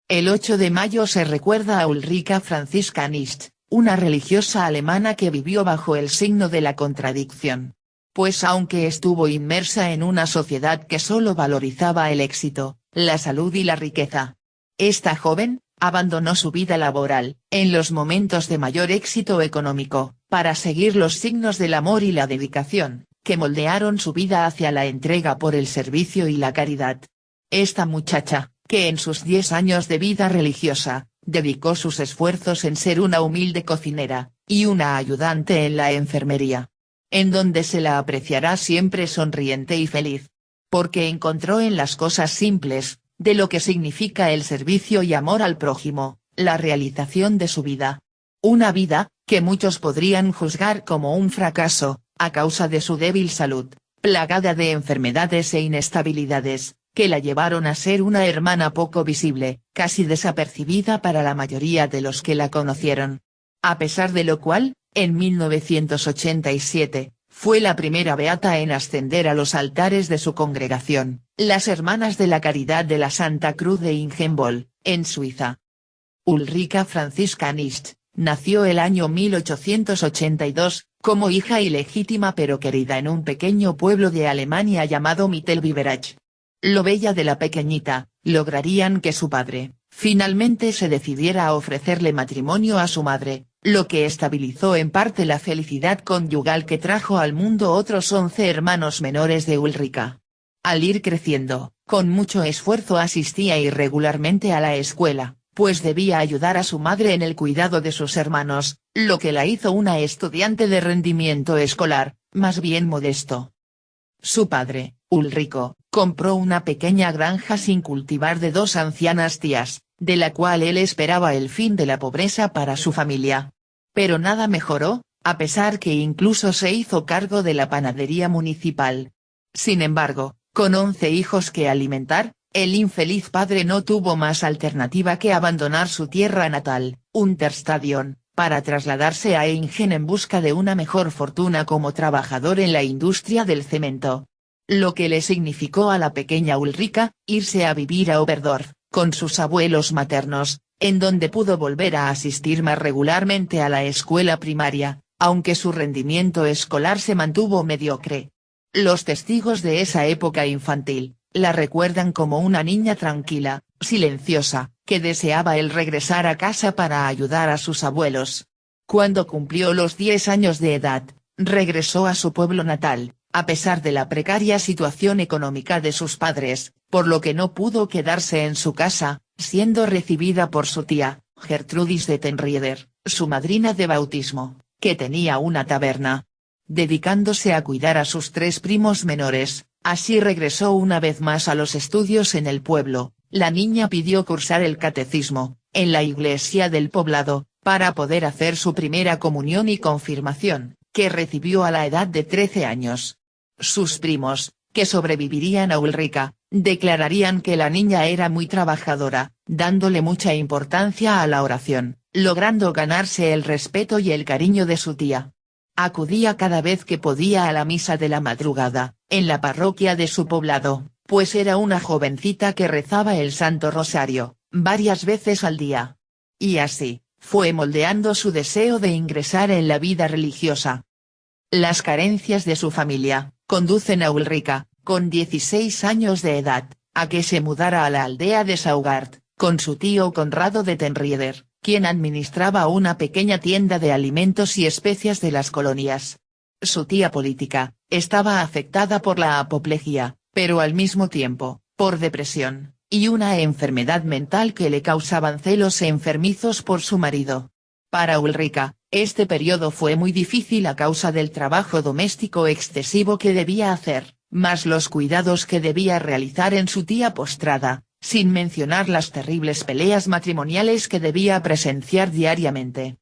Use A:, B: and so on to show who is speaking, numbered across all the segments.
A: El 8 de mayo se recuerda a Ulrika Franziska Nist, una religiosa alemana que vivió bajo el signo de la contradicción. Pues aunque estuvo inmersa en una sociedad que solo valorizaba el éxito, la salud y la riqueza, esta joven abandonó su vida laboral, en los momentos de mayor éxito económico, para seguir los signos del amor y la dedicación, que moldearon su vida hacia la entrega por el servicio y la caridad. Esta muchacha, que en sus 10 años de vida religiosa, dedicó sus esfuerzos en ser una humilde cocinera, y una ayudante en la enfermería, en donde se la apreciará siempre sonriente y feliz. Porque encontró en las cosas simples, de lo que significa el servicio y amor al prójimo, la realización de su vida. Una vida, que muchos podrían juzgar como un fracaso, a causa de su débil salud, plagada de enfermedades e inestabilidades, que la llevaron a ser una hermana poco visible, casi desapercibida para la mayoría de los que la conocieron. A pesar de lo cual, en 1987, fue la primera beata en ascender a los altares de su congregación, las Hermanas de la Caridad de la Santa Cruz de Ingenvoll, en Suiza. Ulrika Franziska Nist nació el año 1882, como hija ilegítima pero querida en un pequeño pueblo de Alemania llamado Mittelbiberach. Lo bella de la pequeñita, lograrían que su padre, finalmente se decidiera a ofrecerle matrimonio a su madre, lo que estabilizó en parte la felicidad conyugal que trajo al mundo otros 11 hermanos menores de Ulrika. Al ir creciendo, con mucho esfuerzo asistía irregularmente a la escuela, pues debía ayudar a su madre en el cuidado de sus hermanos, lo que la hizo una estudiante de rendimiento escolar, más bien modesto. Su padre, Ulrico, compró una pequeña granja sin cultivar de 2 ancianas tías, de la cual él esperaba el fin de la pobreza para su familia. Pero nada mejoró, a pesar que incluso se hizo cargo de la panadería municipal. Sin embargo, con 11 hijos que alimentar, el infeliz padre no tuvo más alternativa que abandonar su tierra natal, Unterstadion, para trasladarse a Eingen en busca de una mejor fortuna como trabajador en la industria del cemento. Lo que le significó a la pequeña Ulrika, irse a vivir a Oberdorf, con sus abuelos maternos, en donde pudo volver a asistir más regularmente a la escuela primaria, aunque su rendimiento escolar se mantuvo mediocre. Los testigos de esa época infantil, la recuerdan como una niña tranquila, silenciosa, que deseaba el regresar a casa para ayudar a sus abuelos. Cuando cumplió los 10 años de edad, regresó a su pueblo natal, a pesar de la precaria situación económica de sus padres, por lo que no pudo quedarse en su casa, siendo recibida por su tía, Gertrudis de Tenrieder, su madrina de bautismo, que tenía una taberna. Dedicándose a cuidar a sus 3 primos menores, así regresó una vez más a los estudios en el pueblo. La niña pidió cursar el catecismo, en la iglesia del poblado, para poder hacer su primera comunión y confirmación, que recibió a la edad de 13 años. Sus primos, que sobrevivirían a Ulrika, declararían que la niña era muy trabajadora, dándole mucha importancia a la oración, logrando ganarse el respeto y el cariño de su tía. Acudía cada vez que podía a la misa de la madrugada, en la parroquia de su poblado, pues era una jovencita que rezaba el Santo Rosario, varias veces al día. Y así, fue moldeando su deseo de ingresar en la vida religiosa. Las carencias de su familia, conducen a Ulrika, con 16 años de edad, a que se mudara a la aldea de Saugart, con su tío Conrado de Tenrieder, quien administraba una pequeña tienda de alimentos y especias de las colonias. Su tía política, estaba afectada por la apoplejía, pero al mismo tiempo, por depresión, y una enfermedad mental que le causaban celos enfermizos por su marido. Para Ulrika, este periodo fue muy difícil a causa del trabajo doméstico excesivo que debía hacer, más los cuidados que debía realizar en su tía postrada, sin mencionar las terribles peleas matrimoniales que debía presenciar diariamente.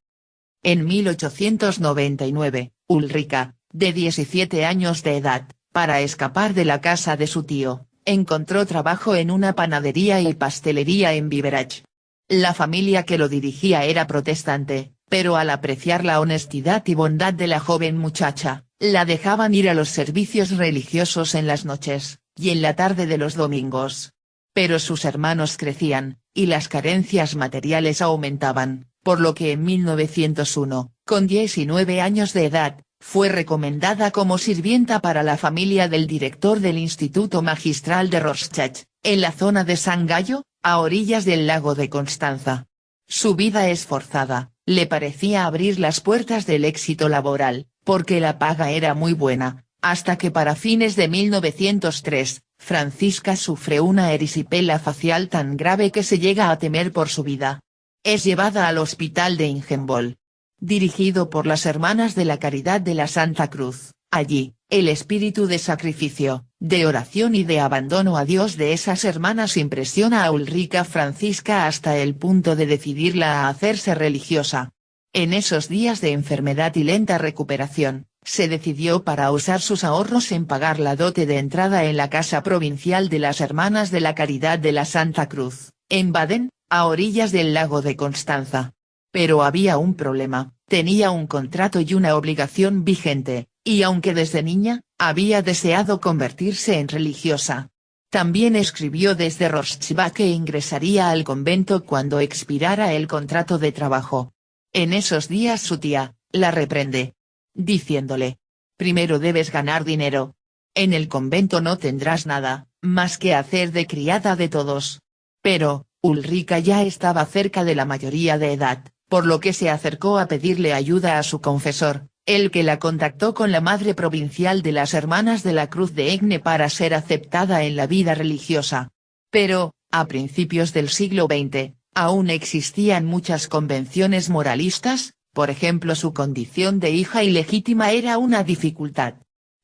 A: En 1899, Ulrika, de 17 años de edad, para escapar de la casa de su tío, encontró trabajo en una panadería y pastelería en Biberach. La familia que lo dirigía era protestante, pero al apreciar la honestidad y bondad de la joven muchacha, la dejaban ir a los servicios religiosos en las noches, y en la tarde de los domingos. Pero sus hermanos crecían, y las carencias materiales aumentaban, por lo que en 1901, con 19 años de edad, fue recomendada como sirvienta para la familia del director del Instituto Magistral de Rorschach, en la zona de San Gallo, a orillas del lago de Constanza. Su vida esforzada, le parecía abrir las puertas del éxito laboral, porque la paga era muy buena, hasta que para fines de 1903, Francisca sufre una erisipela facial tan grave que se llega a temer por su vida. Es llevada al hospital de Ingenbol, dirigido por las Hermanas de la Caridad de la Santa Cruz. Allí, el espíritu de sacrificio, de oración y de abandono a Dios de esas hermanas impresiona a Ulrica Francisca hasta el punto de decidirla a hacerse religiosa. En esos días de enfermedad y lenta recuperación, se decidió para usar sus ahorros en pagar la dote de entrada en la casa provincial de las Hermanas de la Caridad de la Santa Cruz, en Baden, a orillas del lago de Constanza. Pero había un problema, tenía un contrato y una obligación vigente, y aunque desde niña, había deseado convertirse en religiosa. También escribió desde Rorschach que ingresaría al convento cuando expirara el contrato de trabajo. En esos días su tía, la reprende, diciéndole: primero debes ganar dinero. En el convento no tendrás nada, más que hacer de criada de todos. Pero, Ulrica ya estaba cerca de la mayoría de edad, por lo que se acercó a pedirle ayuda a su confesor, el que la contactó con la madre provincial de las Hermanas de la Cruz de Egne para ser aceptada en la vida religiosa. Pero, a principios del siglo XX, aún existían muchas convenciones moralistas, por ejemplo su condición de hija ilegítima era una dificultad.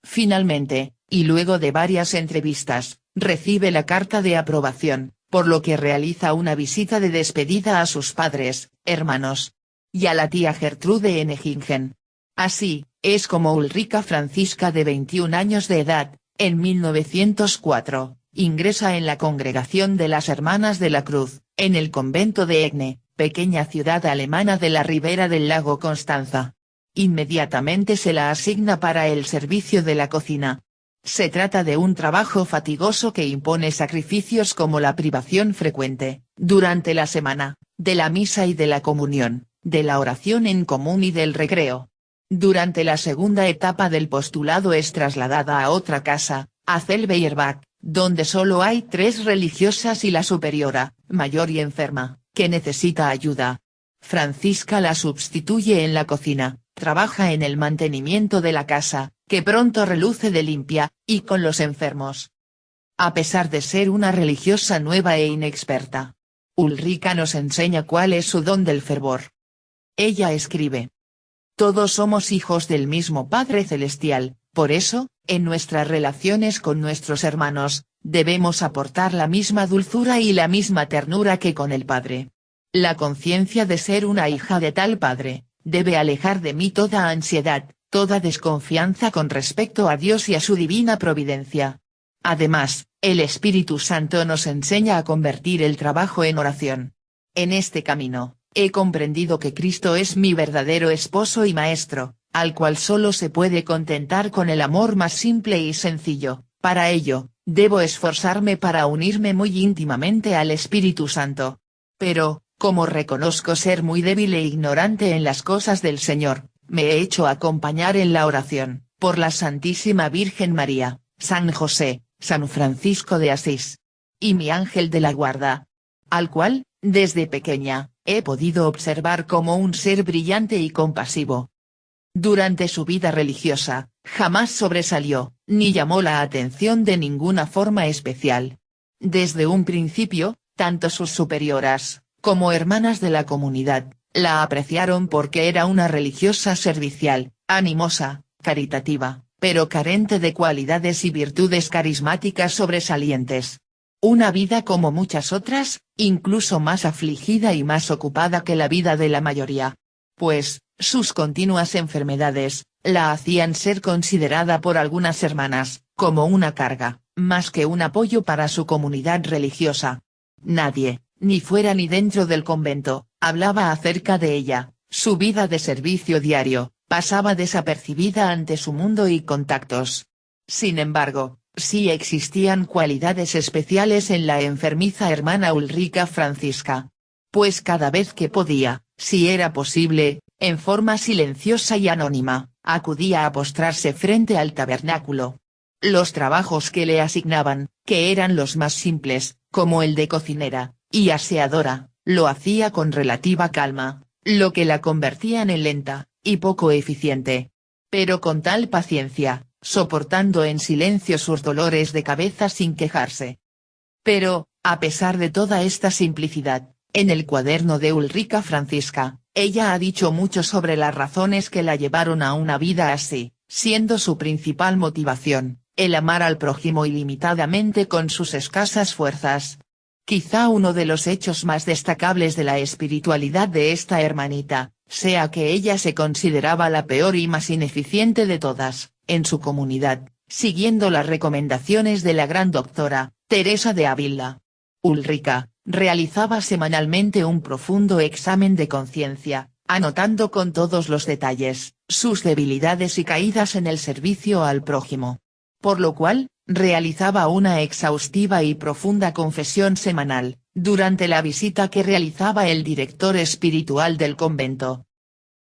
A: Finalmente, y luego de varias entrevistas, recibe la carta de aprobación, por lo que realiza una visita de despedida a sus padres, hermanos, y a la tía Gertrude en Ehingen. Así, es como Ulrica Francisca de 21 años de edad, en 1904, ingresa en la congregación de las Hermanas de la Cruz, en el convento de Egne, pequeña ciudad alemana de la ribera del lago Constanza. Inmediatamente se la asigna para el servicio de la cocina. Se trata de un trabajo fatigoso que impone sacrificios como la privación frecuente, durante la semana, de la misa y de la comunión, de la oración en común y del recreo. Durante la segunda etapa del postulado es trasladada a otra casa, a Zellweyerbach, donde solo hay 3 religiosas y la superiora, mayor y enferma, que necesita ayuda. Francisca la sustituye en la cocina, trabaja en el mantenimiento de la casa, que pronto reluce de limpia, y con los enfermos. A pesar de ser una religiosa nueva e inexperta, Ulrica nos enseña cuál es su don del fervor. Ella escribe: todos somos hijos del mismo Padre Celestial, por eso, en nuestras relaciones con nuestros hermanos, debemos aportar la misma dulzura y la misma ternura que con el Padre. La conciencia de ser una hija de tal Padre, debe alejar de mí toda ansiedad, toda desconfianza con respecto a Dios y a su divina providencia. Además, el Espíritu Santo nos enseña a convertir el trabajo en oración. En este camino, he comprendido que Cristo es mi verdadero esposo y maestro, al cual solo se puede contentar con el amor más simple y sencillo. Para ello, debo esforzarme para unirme muy íntimamente al Espíritu Santo. Pero, como reconozco ser muy débil e ignorante en las cosas del Señor, me he hecho acompañar en la oración, por la Santísima Virgen María, San José, San Francisco de Asís, y mi ángel de la guarda, al cual, desde pequeña, he podido observar como un ser brillante y compasivo. Durante su vida religiosa, jamás sobresalió, ni llamó la atención de ninguna forma especial. Desde un principio, tanto sus superioras, como hermanas de la comunidad, la apreciaron porque era una religiosa servicial, animosa, caritativa, pero carente de cualidades y virtudes carismáticas sobresalientes. Una vida como muchas otras, incluso más afligida y más ocupada que la vida de la mayoría. Pues, sus continuas enfermedades, la hacían ser considerada por algunas hermanas, como una carga, más que un apoyo para su comunidad religiosa. Nadie, ni fuera ni dentro del convento, hablaba acerca de ella. Su vida de servicio diario, pasaba desapercibida ante su mundo y contactos. Sin embargo, Sí existían cualidades especiales en la enfermiza hermana Ulrica Francisca. Pues cada vez que podía, si era posible, en forma silenciosa y anónima, acudía a postrarse frente al tabernáculo. Los trabajos que le asignaban, que eran los más simples, como el de cocinera y aseadora, lo hacía con relativa calma, lo que la convertían en lenta y poco eficiente. Pero con tal paciencia, soportando en silencio sus dolores de cabeza sin quejarse. Pero, a pesar de toda esta simplicidad, en el cuaderno de Ulrica Francisca, ella ha dicho mucho sobre las razones que la llevaron a una vida así, siendo su principal motivación, el amar al prójimo ilimitadamente con sus escasas fuerzas. Quizá uno de los hechos más destacables de la espiritualidad de esta hermanita, sea que ella se consideraba la peor y más ineficiente de todas, en su comunidad, siguiendo las recomendaciones de la gran doctora, Teresa de Ávila. Ulrica, realizaba semanalmente un profundo examen de conciencia, anotando con todos los detalles, sus debilidades y caídas en el servicio al prójimo. Por lo cual, realizaba una exhaustiva y profunda confesión semanal, durante la visita que realizaba el director espiritual del convento.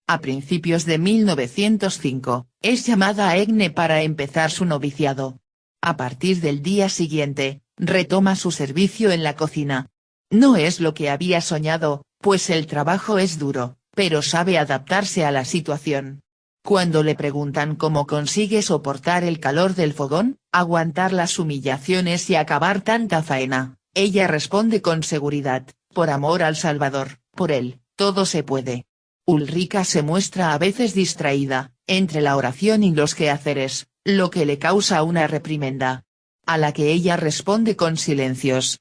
A: A principios de 1905, es llamada a Egne para empezar su noviciado. A partir del día siguiente, retoma su servicio en la cocina. No es lo que había soñado, pues el trabajo es duro, pero sabe adaptarse a la situación. Cuando le preguntan cómo consigue soportar el calor del fogón, aguantar las humillaciones y acabar tanta faena, ella responde con seguridad: por amor al Salvador, por él, todo se puede. Ulrica se muestra a veces distraída, entre la oración y los quehaceres, lo que le causa una reprimenda, a la que ella responde con silencios.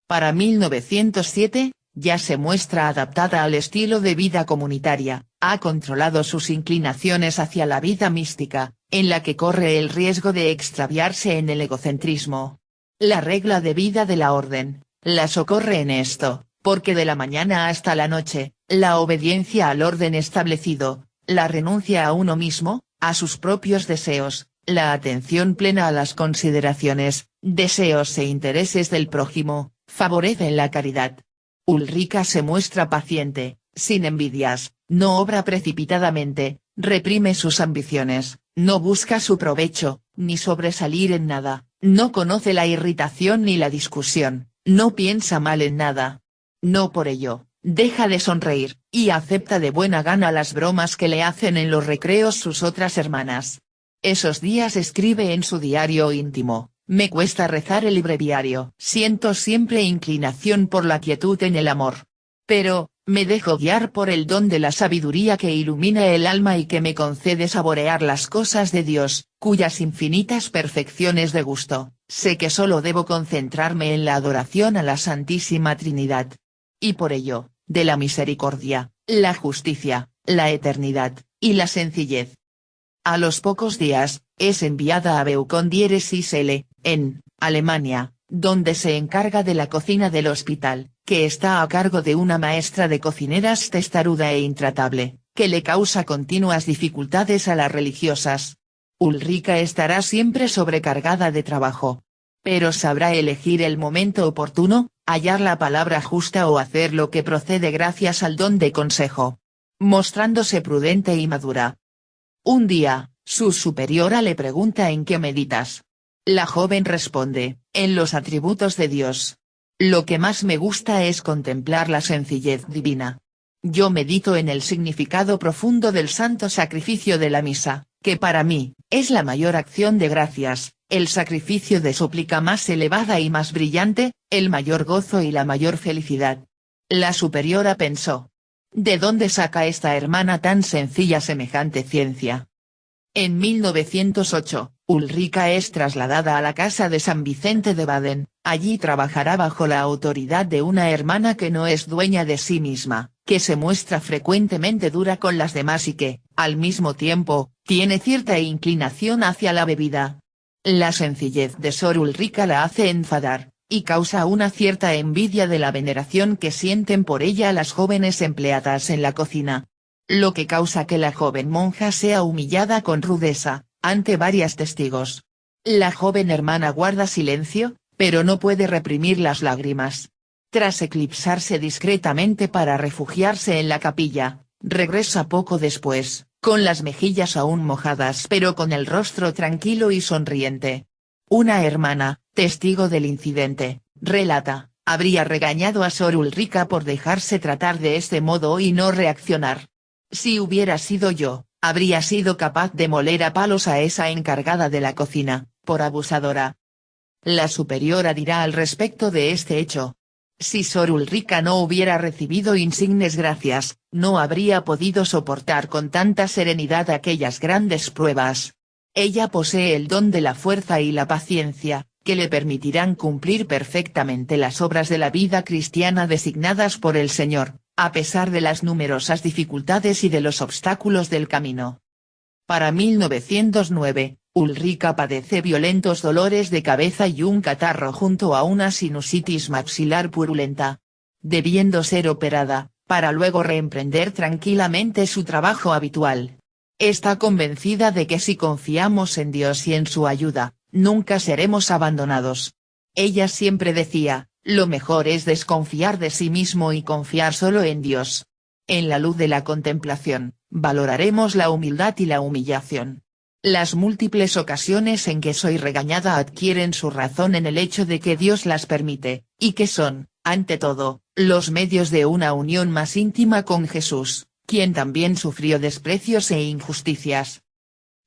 A: Para 1907, ya se muestra adaptada al estilo de vida comunitaria, ha controlado sus inclinaciones hacia la vida mística, en la que corre el riesgo de extraviarse en el egocentrismo. La regla de vida de la orden, la socorre en esto, porque de la mañana hasta la noche, la obediencia al orden establecido, la renuncia a uno mismo, a sus propios deseos, la atención plena a las consideraciones, deseos e intereses del prójimo, favorecen la caridad. Ulrica se muestra paciente, sin envidias, no obra precipitadamente, reprime sus ambiciones, no busca su provecho, ni sobresalir en nada, no conoce la irritación ni la discusión, no piensa mal en nada. No por ello, deja de sonreír, y acepta de buena gana las bromas que le hacen en los recreos sus otras hermanas. Esos días escribe en su diario íntimo: me cuesta rezar el breviario, siento siempre inclinación por la quietud en el amor. Pero, me dejo guiar por el don de la sabiduría que ilumina el alma y que me concede saborear las cosas de Dios, cuyas infinitas perfecciones de gusto, sé que solo debo concentrarme en la adoración a la Santísima Trinidad. Y por ello, de la misericordia, la justicia, la eternidad, y la sencillez. A los pocos días, es enviada a Beaucon-Dieres-Isle, en Alemania, donde se encarga de la cocina del hospital, que está a cargo de una maestra de cocineras testaruda e intratable, que le causa continuas dificultades a las religiosas. Ulrica estará siempre sobrecargada de trabajo. Pero sabrá elegir el momento oportuno, hallar la palabra justa o hacer lo que procede gracias al don de consejo. Mostrándose prudente y madura. Un día, su superiora le pregunta en qué meditas. La joven responde: en los atributos de Dios. Lo que más me gusta es contemplar la sencillez divina. Yo medito en el significado profundo del santo sacrificio de la misa, que para mí, es la mayor acción de gracias, el sacrificio de súplica más elevada y más brillante, el mayor gozo y la mayor felicidad. La superiora pensó: ¿de dónde saca esta hermana tan sencilla semejante ciencia? En 1908, Ulrica es trasladada a la casa de San Vicente de Baden, allí trabajará bajo la autoridad de una hermana que no es dueña de sí misma, que se muestra frecuentemente dura con las demás y que, al mismo tiempo, tiene cierta inclinación hacia la bebida. La sencillez de Sor Ulrica la hace enfadar, y causa una cierta envidia de la veneración que sienten por ella las jóvenes empleadas en la cocina. Lo que causa que la joven monja sea humillada con rudeza, ante varias testigos. La joven hermana guarda silencio, pero no puede reprimir las lágrimas. Tras eclipsarse discretamente para refugiarse en la capilla, regresa poco después, con las mejillas aún mojadas pero con el rostro tranquilo y sonriente. Una hermana, testigo del incidente, relata, habría regañado a Sor Ulrica por dejarse tratar de este modo y no reaccionar. Si hubiera sido yo, habría sido capaz de moler a palos a esa encargada de la cocina, por abusadora. La superiora dirá al respecto de este hecho. Si Sor Ulrica no hubiera recibido insignes gracias, no habría podido soportar con tanta serenidad aquellas grandes pruebas. Ella posee el don de la fuerza y la paciencia, que le permitirán cumplir perfectamente las obras de la vida cristiana designadas por el Señor, a pesar de las numerosas dificultades y de los obstáculos del camino. Para 1909, Ulrica padece violentos dolores de cabeza y un catarro junto a una sinusitis maxilar purulenta. Debiendo ser operada, para luego reemprender tranquilamente su trabajo habitual. Está convencida de que si confiamos en Dios y en su ayuda, nunca seremos abandonados. Ella siempre decía, lo mejor es desconfiar de sí mismo y confiar solo en Dios. En la luz de la contemplación, valoraremos la humildad y la humillación. Las múltiples ocasiones en que soy regañada adquieren su razón en el hecho de que Dios las permite, y que son, ante todo, los medios de una unión más íntima con Jesús, quien también sufrió desprecios e injusticias.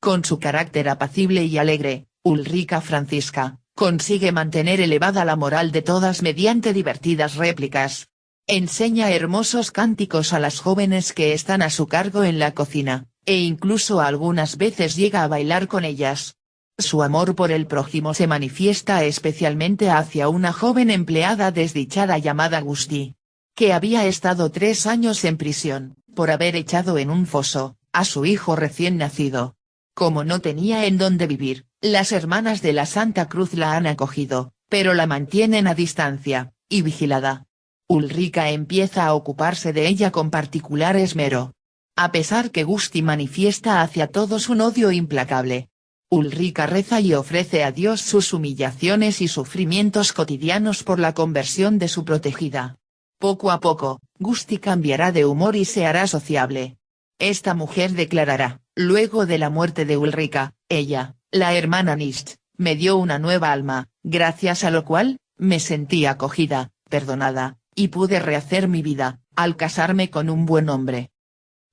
A: Con su carácter apacible y alegre, Ulrica Francisca, consigue mantener elevada la moral de todas mediante divertidas réplicas. Enseña hermosos cánticos a las jóvenes que están a su cargo en la cocina, e incluso algunas veces llega a bailar con ellas. Su amor por el prójimo se manifiesta especialmente hacia una joven empleada desdichada llamada Gusti, que había estado 3 años en prisión, por haber echado en un foso, a su hijo recién nacido. Como no tenía en dónde vivir, las hermanas de la Santa Cruz la han acogido, pero la mantienen a distancia, y vigilada. Ulrica empieza a ocuparse de ella con particular esmero. A pesar que Gusti manifiesta hacia todos un odio implacable. Ulrica reza y ofrece a Dios sus humillaciones y sufrimientos cotidianos por la conversión de su protegida. Poco a poco, Gusti cambiará de humor y se hará sociable. Esta mujer declarará, luego de la muerte de Ulrica, ella, la hermana Nist, me dio una nueva alma, gracias a lo cual, me sentí acogida, perdonada, y pude rehacer mi vida, al casarme con un buen hombre.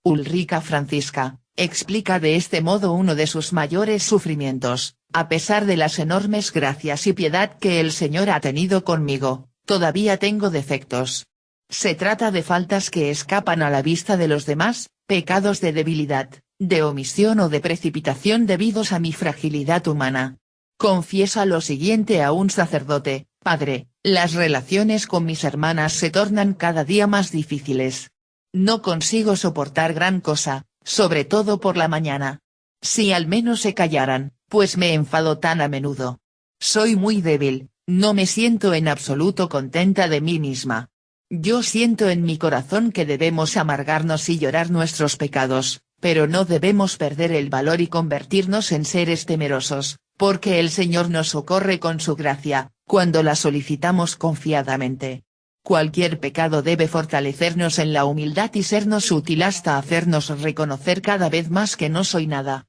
A: Ulrica Francisca, explica de este modo uno de sus mayores sufrimientos, a pesar de las enormes gracias y piedad que el Señor ha tenido conmigo, todavía tengo defectos. Se trata de faltas que escapan a la vista de los demás, pecados de debilidad, de omisión o de precipitación debidos a mi fragilidad humana. Confiesa lo siguiente a un sacerdote: Padre, las relaciones con mis hermanas se tornan cada día más difíciles. No consigo soportar gran cosa, sobre todo por la mañana. Si al menos se callaran, pues me enfado tan a menudo. Soy muy débil, no me siento en absoluto contenta de mí misma. Yo siento en mi corazón que debemos amargarnos y llorar nuestros pecados, pero no debemos perder el valor y convertirnos en seres temerosos, porque el Señor nos socorre con su gracia, cuando la solicitamos confiadamente. Cualquier pecado debe fortalecernos en la humildad y sernos útil hasta hacernos reconocer cada vez más que no soy nada.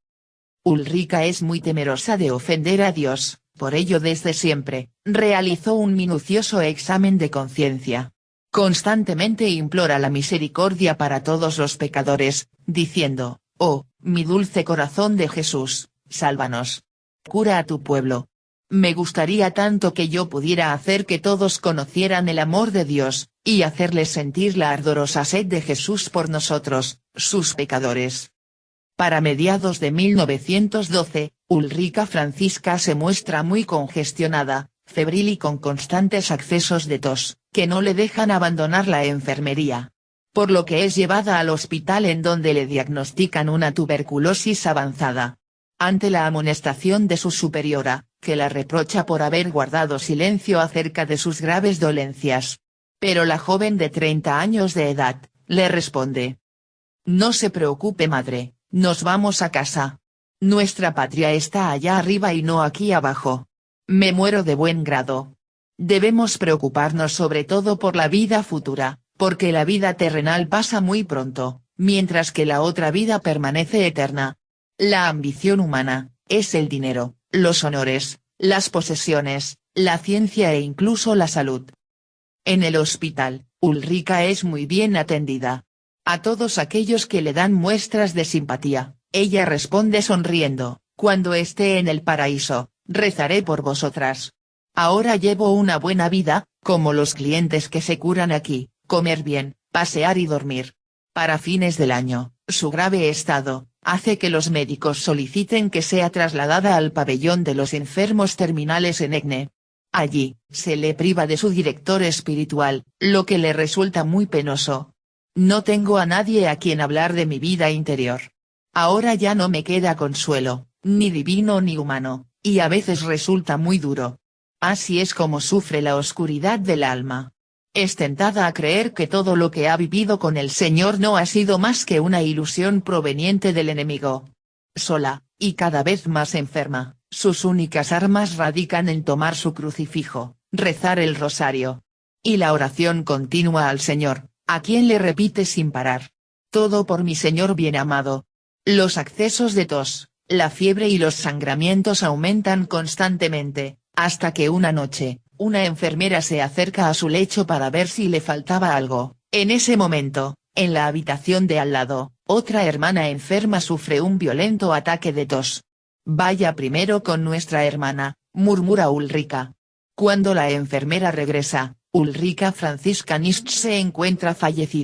A: Ulrica es muy temerosa de ofender a Dios, por ello desde siempre, realizó un minucioso examen de conciencia. Constantemente implora la misericordia para todos los pecadores, diciendo: oh, mi dulce corazón de Jesús, sálvanos. Cura a tu pueblo. Me gustaría tanto que yo pudiera hacer que todos conocieran el amor de Dios, y hacerles sentir la ardorosa sed de Jesús por nosotros, sus pecadores. Para mediados de 1912, Ulrica Francisca se muestra muy congestionada, febril y con constantes accesos de tos, que no le dejan abandonar la enfermería. Por lo que es llevada al hospital en donde le diagnostican una tuberculosis avanzada. Ante la amonestación de su superiora, que la reprocha por haber guardado silencio acerca de sus graves dolencias. Pero la joven de 30 años de edad, le responde: no se preocupe madre, nos vamos a casa. Nuestra patria está allá arriba y no aquí abajo. Me muero de buen grado. Debemos preocuparnos sobre todo por la vida futura, porque la vida terrenal pasa muy pronto, mientras que la otra vida permanece eterna. La ambición humana, es el dinero, los honores, las posesiones, la ciencia e incluso la salud. En el hospital, Ulrika es muy bien atendida. A todos aquellos que le dan muestras de simpatía, ella responde sonriendo: cuando esté en el paraíso, rezaré por vosotras. Ahora llevo una buena vida, como los clientes que se curan aquí, comer bien, pasear y dormir. Para fines del año, su grave estado, hace que los médicos soliciten que sea trasladada al pabellón de los enfermos terminales en Egne. Allí, se le priva de su director espiritual, lo que le resulta muy penoso. No tengo a nadie a quien hablar de mi vida interior. Ahora ya no me queda consuelo, ni divino ni humano, y a veces resulta muy duro. Así es como sufre la oscuridad del alma. Es tentada a creer que todo lo que ha vivido con el Señor no ha sido más que una ilusión proveniente del enemigo. Sola, y cada vez más enferma, sus únicas armas radican en tomar su crucifijo, rezar el rosario. Y la oración continua al Señor, a quien le repite sin parar: todo por mi Señor bien amado. Los accesos de tos, la fiebre y los sangramientos aumentan constantemente, hasta que una noche, una enfermera se acerca a su lecho para ver si le faltaba algo. En ese momento, en la habitación de al lado, otra hermana enferma sufre un violento ataque de tos. Vaya primero con nuestra hermana, murmura Ulrika. Cuando la enfermera regresa, Ulrika Franziska Nist se encuentra fallecida.